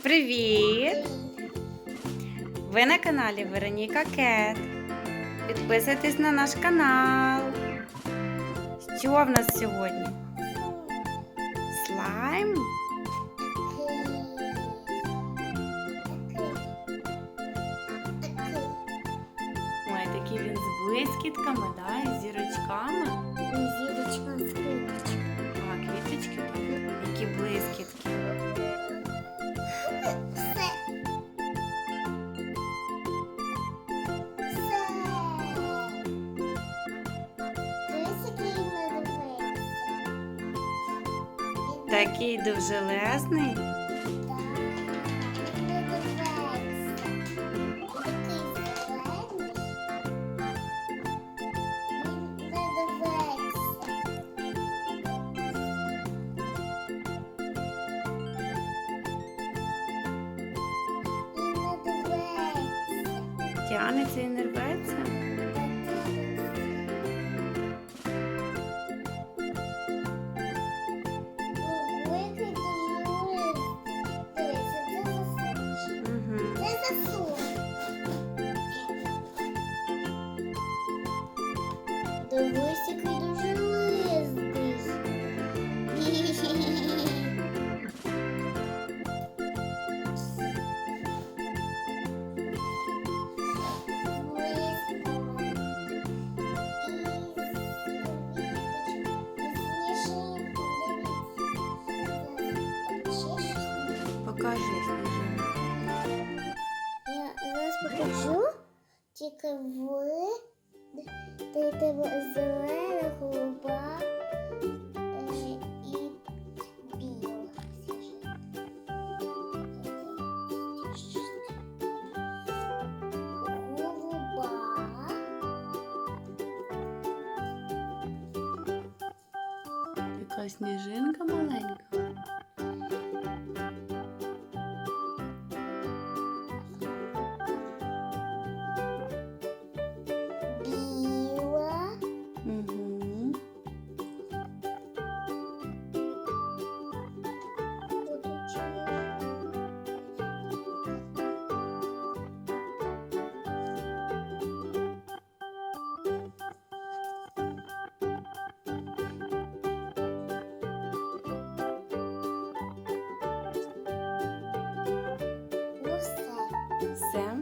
Привіт! Ви на каналі Вероніка Кет. Підписуйтесь на наш канал. Що в нас сьогодні? Слайм? Ой, такий він з блискітками, да? І з зірочками. Зірочка, скрипочка. А, квіточки тут. Які блискітки. Все. Такий довжелезний. Тянеться і не рветься. Дивись, який дуже листий. Покажи, Сніжинка. Я зараз покажу, тільки ти тебе зелена, голуба і біла. Голуба. Така сніжинка маленька. Біла. Угу. Ну все. Все.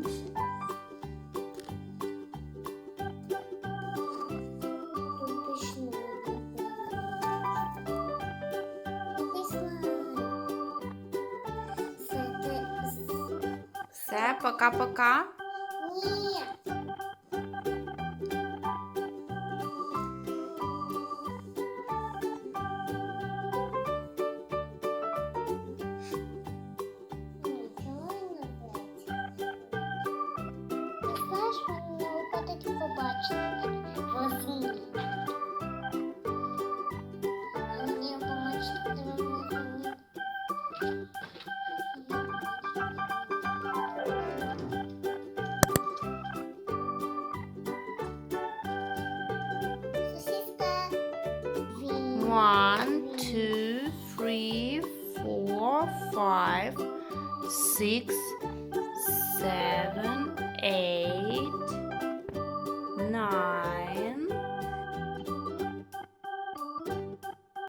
Тут пішло. Все, пока-пока. Ні. Знаєш, мені випадок побачити возні. Мені побачити возні. Сосиска. 1, 2, 3, 4, 5, 6, 7, 8.